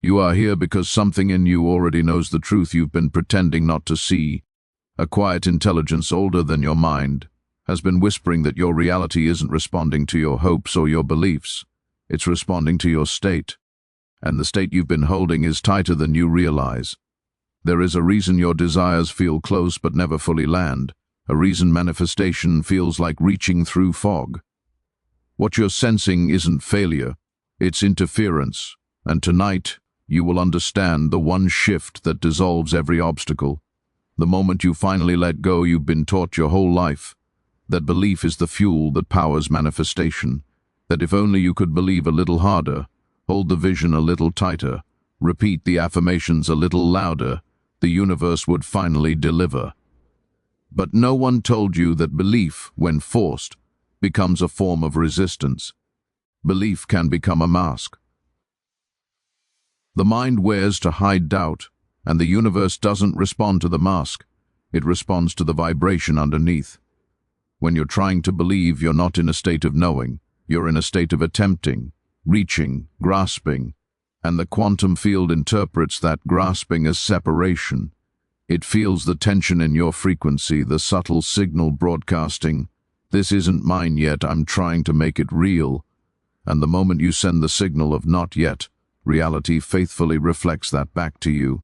You are here because something in you already knows the truth you've been pretending not to see. A quiet intelligence older than your mind has been whispering that your reality isn't responding to your hopes or your beliefs. It's responding to your state. And the state you've been holding is tighter than you realize. There is a reason your desires feel close but never fully land, a reason manifestation feels like reaching through fog. What you're sensing isn't failure, it's interference, and tonight you will understand the one shift that dissolves every obstacle. The moment you finally let go you've been taught your whole life, that belief is the fuel that powers manifestation, that if only you could believe a little harder, hold the vision a little tighter, repeat the affirmations a little louder, the universe would finally deliver. But no one told you that belief, when forced, becomes a form of resistance. Belief can become a mask. The mind wears to hide doubt, and the universe doesn't respond to the mask. It responds to the vibration underneath. When you're trying to believe, you're not in a state of knowing. You're in a state of attempting, reaching, grasping, and the quantum field interprets that grasping as separation. It feels the tension in your frequency, the subtle signal broadcasting, "This isn't mine yet, I'm trying to make it real." And the moment you send the signal of "not yet," reality faithfully reflects that back to you.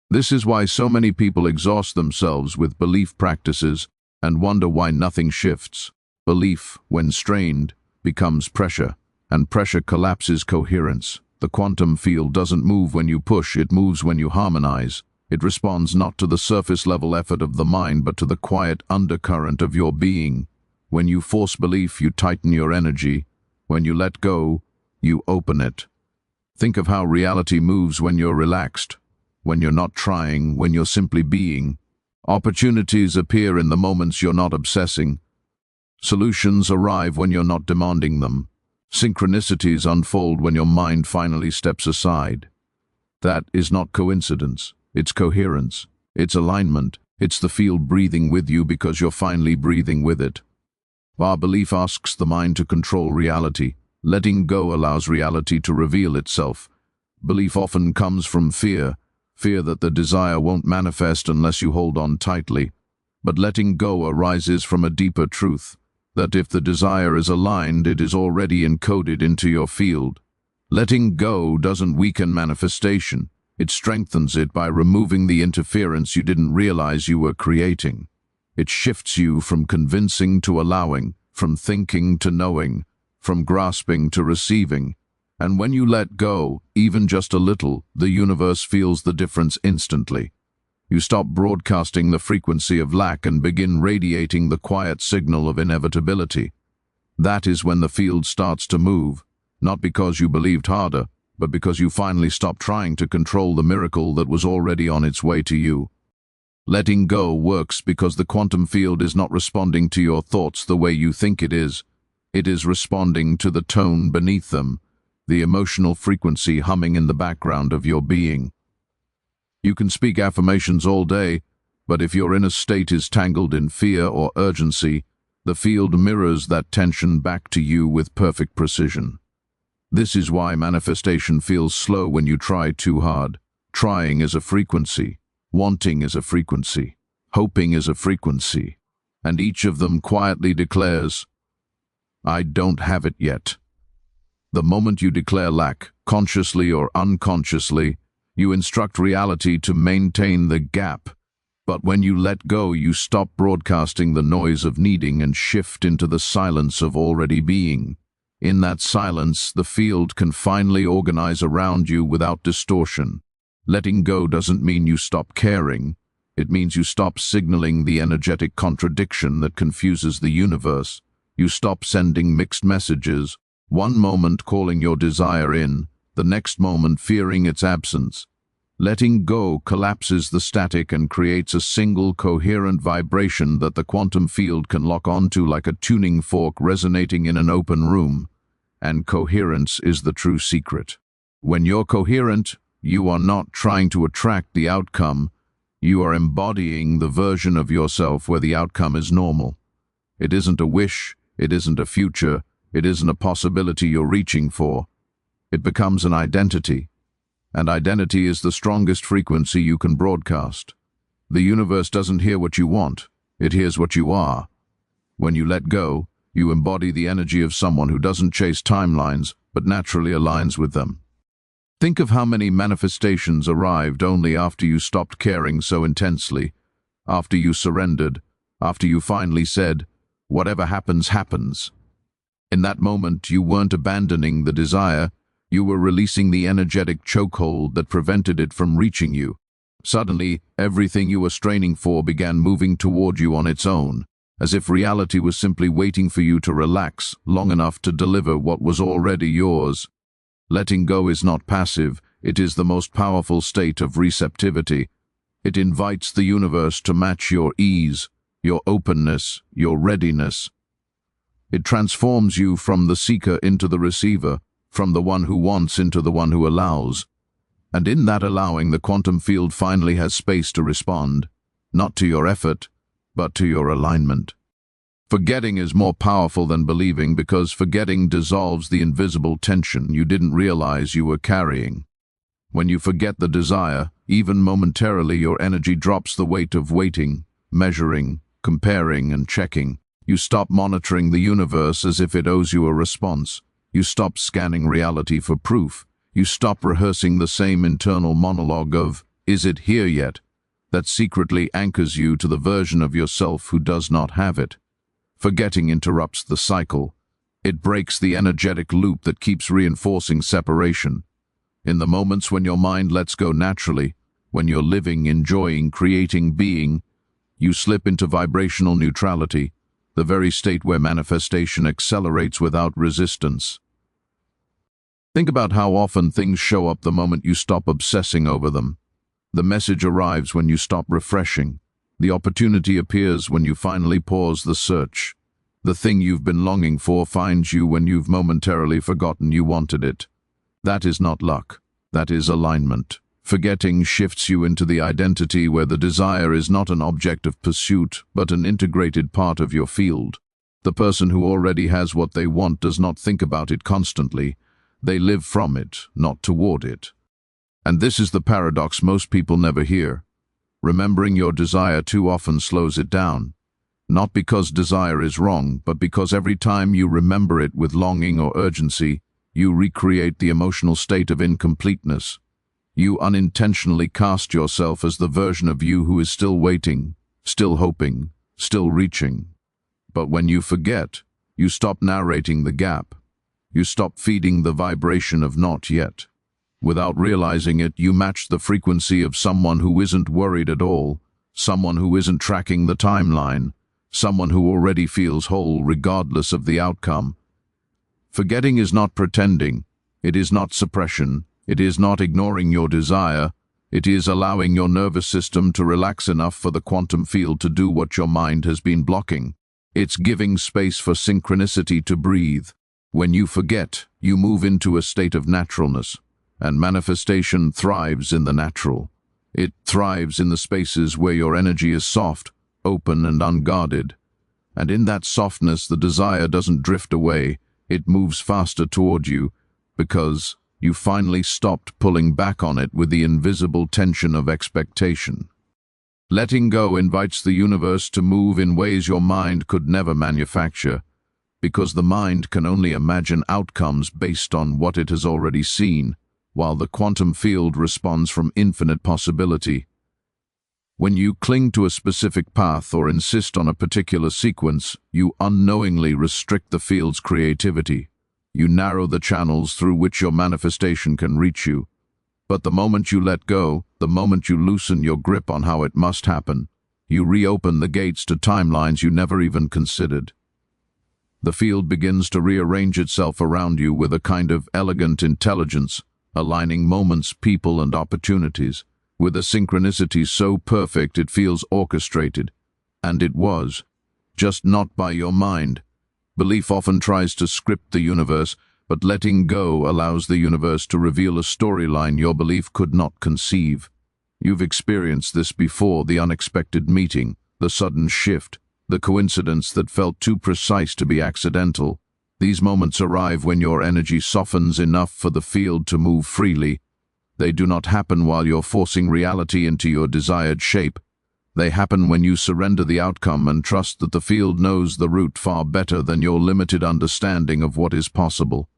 This is why so many people exhaust themselves with belief practices and wonder why nothing shifts. Belief, when strained, becomes pressure, and pressure collapses coherence. The quantum field doesn't move when you push, it moves when you harmonize. It responds not to the surface-level effort of the mind, but to the quiet undercurrent of your being. When you force belief, you tighten your energy. When you let go, you open it. Think of how reality moves when you're relaxed, when you're not trying, when you're simply being. Opportunities appear in the moments you're not obsessing. Solutions arrive when you're not demanding them. Synchronicities unfold when your mind finally steps aside. That is not coincidence. It's coherence. It's alignment. It's the field breathing with you because you're finally breathing with it. Our belief asks the mind to control reality. Letting go allows reality to reveal itself. Belief often comes from fear that the desire won't manifest unless you hold on tightly. But letting go arises from a deeper truth, that if the desire is aligned, it is already encoded into your field. Letting go doesn't weaken manifestation. It strengthens it by removing the interference you didn't realize you were creating. It shifts you from convincing to allowing, from thinking to knowing, from grasping to receiving. And when you let go, even just a little, the universe feels the difference instantly. You stop broadcasting the frequency of lack and begin radiating the quiet signal of inevitability. That is when the field starts to move, not because you believed harder, but because you finally stopped trying to control the miracle that was already on its way to you. Letting go works because the quantum field is not responding to your thoughts the way you think it is. It is responding to the tone beneath them, the emotional frequency humming in the background of your being. You can speak affirmations all day, but if your inner state is tangled in fear or urgency, the field mirrors that tension back to you with perfect precision. This is why manifestation feels slow when you try too hard. Trying is a frequency, wanting is a frequency, hoping is a frequency, and each of them quietly declares, "I don't have it yet." The moment you declare lack, consciously or unconsciously, you instruct reality to maintain the gap. But when you let go, you stop broadcasting the noise of needing and shift into the silence of already being. In that silence, the field can finally organize around you without distortion. Letting go doesn't mean you stop caring. It means you stop signaling the energetic contradiction that confuses the universe. You stop sending mixed messages, one moment calling your desire in, the next moment fearing its absence. Letting go collapses the static and creates a single coherent vibration that the quantum field can lock onto like a tuning fork resonating in an open room. And coherence is the true secret. When you're coherent, you are not trying to attract the outcome. You are embodying the version of yourself where the outcome is normal. It isn't a wish, it isn't a future, it isn't a possibility you're reaching for. It becomes an identity. And identity is the strongest frequency you can broadcast. The universe doesn't hear what you want, it hears what you are. When you let go, you embody the energy of someone who doesn't chase timelines, but naturally aligns with them. Think of how many manifestations arrived only after you stopped caring so intensely, after you surrendered, after you finally said, "Whatever happens, happens." In that moment, you weren't abandoning the desire, you were releasing the energetic chokehold that prevented it from reaching you. Suddenly, everything you were straining for began moving toward you on its own, as if reality was simply waiting for you to relax long enough to deliver what was already yours. Letting go is not passive, it is the most powerful state of receptivity. It invites the universe to match your ease, your openness, your readiness. It transforms you from the seeker into the receiver, from the one who wants into the one who allows. And in that allowing, the quantum field finally has space to respond, not to your effort, but to your alignment. Forgetting is more powerful than believing because forgetting dissolves the invisible tension you didn't realize you were carrying. When you forget the desire, even momentarily your energy drops the weight of waiting, measuring, comparing, and checking. You stop monitoring the universe as if it owes you a response. You stop scanning reality for proof. You stop rehearsing the same internal monologue of, "Is it here yet?" that secretly anchors you to the version of yourself who does not have it. Forgetting interrupts the cycle. It breaks the energetic loop that keeps reinforcing separation. In the moments when your mind lets go naturally, when you're living, enjoying, creating, being, you slip into vibrational neutrality, the very state where manifestation accelerates without resistance. Think about how often things show up the moment you stop obsessing over them. The message arrives when you stop refreshing. The opportunity appears when you finally pause the search. The thing you've been longing for finds you when you've momentarily forgotten you wanted it. That is not luck. That is alignment. Forgetting shifts you into the identity where the desire is not an object of pursuit, but an integrated part of your field. The person who already has what they want does not think about it constantly. They live from it, not toward it. And this is the paradox most people never hear. Remembering your desire too often slows it down. Not because desire is wrong, but because every time you remember it with longing or urgency, you recreate the emotional state of incompleteness. You unintentionally cast yourself as the version of you who is still waiting, still hoping, still reaching. But when you forget, you stop narrating the gap. You stop feeding the vibration of not yet. Without realizing it, you match the frequency of someone who isn't worried at all, someone who isn't tracking the timeline, someone who already feels whole regardless of the outcome. Forgetting is not pretending, it is not suppression, it is not ignoring your desire, it is allowing your nervous system to relax enough for the quantum field to do what your mind has been blocking. It's giving space for synchronicity to breathe. When you forget, you move into a state of naturalness. And manifestation thrives in the natural. It thrives in the spaces where your energy is soft, open, and unguarded. And in that softness, the desire doesn't drift away, it moves faster toward you, because you finally stopped pulling back on it with the invisible tension of expectation. Letting go invites the universe to move in ways your mind could never manufacture, because the mind can only imagine outcomes based on what it has already seen, while the quantum field responds from infinite possibility. When you cling to a specific path or insist on a particular sequence, you unknowingly restrict the field's creativity. You narrow the channels through which your manifestation can reach you. But the moment you let go, the moment you loosen your grip on how it must happen, you reopen the gates to timelines you never even considered. The field begins to rearrange itself around you with a kind of elegant intelligence, aligning moments, people, and opportunities, with a synchronicity so perfect it feels orchestrated. And it was, just not by your mind. Belief often tries to script the universe, but letting go allows the universe to reveal a storyline your belief could not conceive. You've experienced this before: the unexpected meeting, the sudden shift, the coincidence that felt too precise to be accidental. These moments arrive when your energy softens enough for the field to move freely. They do not happen while you're forcing reality into your desired shape. They happen when you surrender the outcome and trust that the field knows the route far better than your limited understanding of what is possible.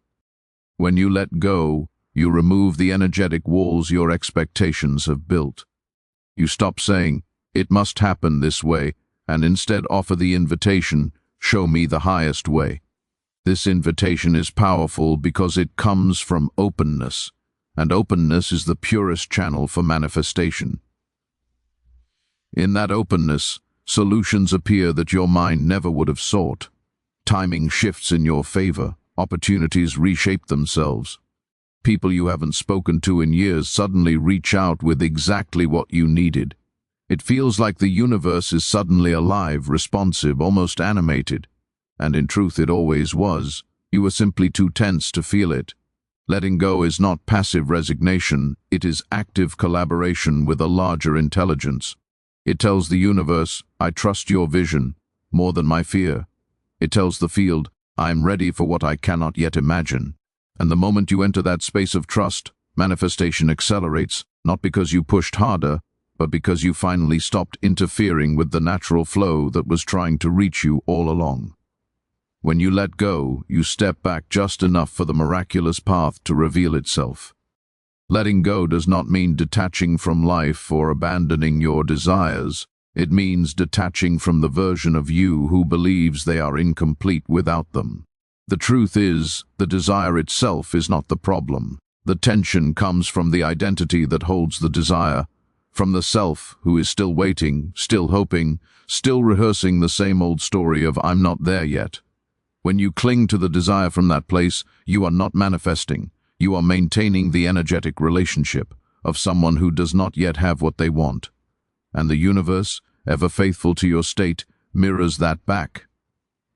When you let go, you remove the energetic walls your expectations have built. You stop saying, "It must happen this way," and instead offer the invitation, "Show me the highest way." This invitation is powerful because it comes from openness, and openness is the purest channel for manifestation. In that openness, solutions appear that your mind never would have sought. Timing shifts in your favor, opportunities reshape themselves. People you haven't spoken to in years suddenly reach out with exactly what you needed. It feels like the universe is suddenly alive, responsive, almost animated. And in truth it always was. You were simply too tense to feel it. Letting go is not passive resignation, it is active collaboration with a larger intelligence. It tells the universe, "I trust your vision, more than my fear." It tells the field, "I am ready for what I cannot yet imagine." And the moment you enter that space of trust, manifestation accelerates, not because you pushed harder, but because you finally stopped interfering with the natural flow that was trying to reach you all along. When you let go, you step back just enough for the miraculous path to reveal itself. Letting go does not mean detaching from life or abandoning your desires. It means detaching from the version of you who believes they are incomplete without them. The truth is, the desire itself is not the problem. The tension comes from the identity that holds the desire, from the self who is still waiting, still hoping, still rehearsing the same old story of "I'm not there yet." When you cling to the desire from that place, you are not manifesting. You are maintaining the energetic relationship of someone who does not yet have what they want. And the universe, ever faithful to your state, mirrors that back.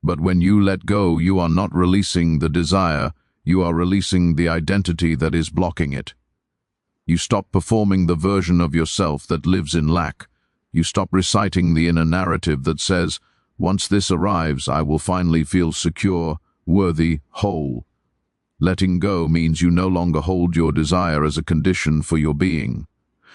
But when you let go, you are not releasing the desire, you are releasing the identity that is blocking it. You stop performing the version of yourself that lives in lack. You stop reciting the inner narrative that says, "Once this arrives, I will finally feel secure, worthy, whole." Letting go means you no longer hold your desire as a condition for your being.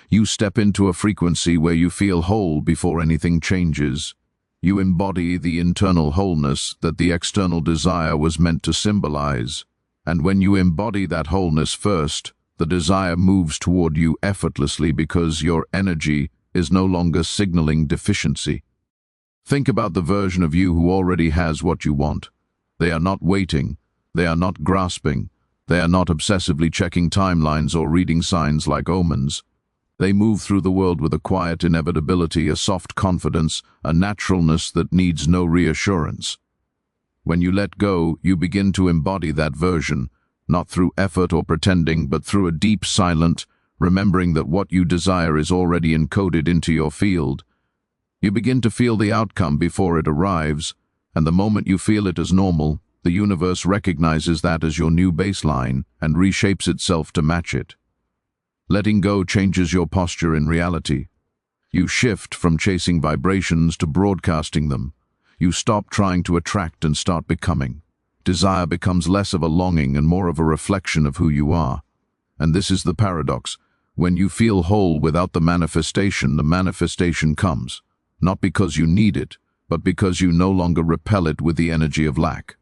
You step into a frequency where you feel whole before anything changes. You embody the internal wholeness that the external desire was meant to symbolize. And when you embody that wholeness first, the desire moves toward you effortlessly because your energy is no longer signaling deficiency. Think about the version of you who already has what you want. They are not waiting. They are not grasping. They are not obsessively checking timelines or reading signs like omens. They move through the world with a quiet inevitability, a soft confidence, a naturalness that needs no reassurance. When you let go, you begin to embody that version, not through effort or pretending, but through a deep, silent, remembering that what you desire is already encoded into your field. You begin to feel the outcome before it arrives, and the moment you feel it as normal, the universe recognizes that as your new baseline and reshapes itself to match it. Letting go changes your posture in reality. You shift from chasing vibrations to broadcasting them. You stop trying to attract and start becoming. Desire becomes less of a longing and more of a reflection of who you are. And this is the paradox. When you feel whole without the manifestation comes. Not because you need it, but because you no longer repel it with the energy of lack.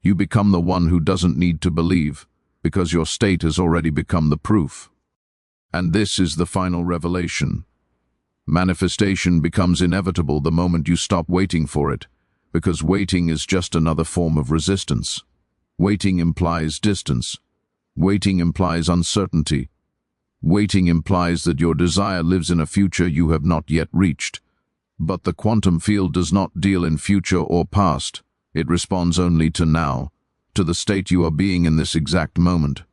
You become the one who doesn't need to believe, because your state has already become the proof. And this is the final revelation. Manifestation becomes inevitable the moment you stop waiting for it, because waiting is just another form of resistance. Waiting implies distance. Waiting implies uncertainty. Waiting implies that your desire lives in a future you have not yet reached. But the quantum field does not deal in future or past. It responds only to now, to the state you are being in this exact moment.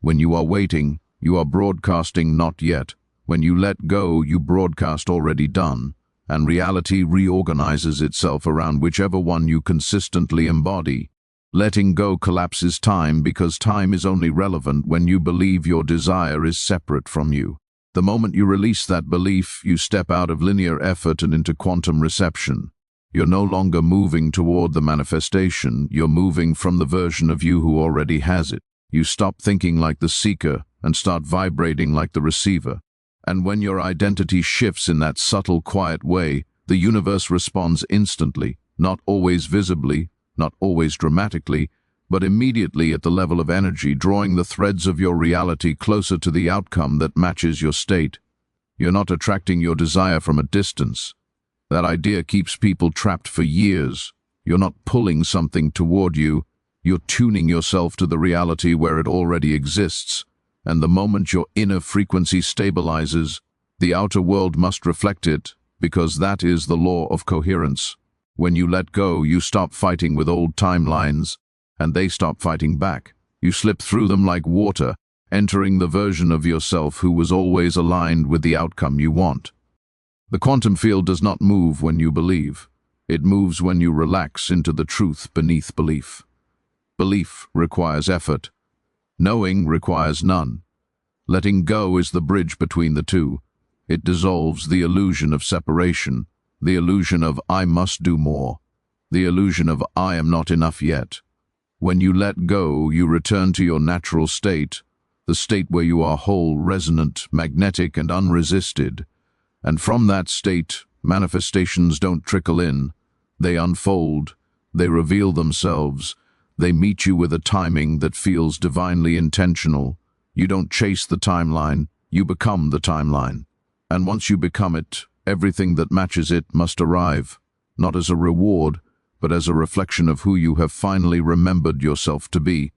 When you are waiting, you are broadcasting not yet. When you let go, you broadcast already done, and reality reorganizes itself around whichever one you consistently embody. Letting go collapses time because time is only relevant when you believe your desire is separate from you. The moment you release that belief, you step out of linear effort and into quantum reception. You're no longer moving toward the manifestation, you're moving from the version of you who already has it. You stop thinking like the seeker and start vibrating like the receiver. And when your identity shifts in that subtle, quiet way, the universe responds instantly, not always visibly, not always dramatically, but immediately at the level of energy, drawing the threads of your reality closer to the outcome that matches your state. You're not attracting your desire from a distance. That idea keeps people trapped for years. You're not pulling something toward you, you're tuning yourself to the reality where it already exists. And the moment your inner frequency stabilizes, the outer world must reflect it, because that is the law of coherence. When you let go, you stop fighting with old timelines, and they stop fighting back. You slip through them like water, entering the version of yourself who was always aligned with the outcome you want. The quantum field does not move when you believe. It moves when you relax into the truth beneath belief. Belief requires effort. Knowing requires none. Letting go is the bridge between the two. It dissolves the illusion of separation, the illusion of I must do more, the illusion of I am not enough yet. When you let go, you return to your natural state, the state where you are whole, resonant, magnetic, and unresisted. And from that state, manifestations don't trickle in. They unfold, they reveal themselves, they meet you with a timing that feels divinely intentional. You don't chase the timeline, you become the timeline. And once you become it, everything that matches it must arrive, not as a reward, but as a reflection of who you have finally remembered yourself to be.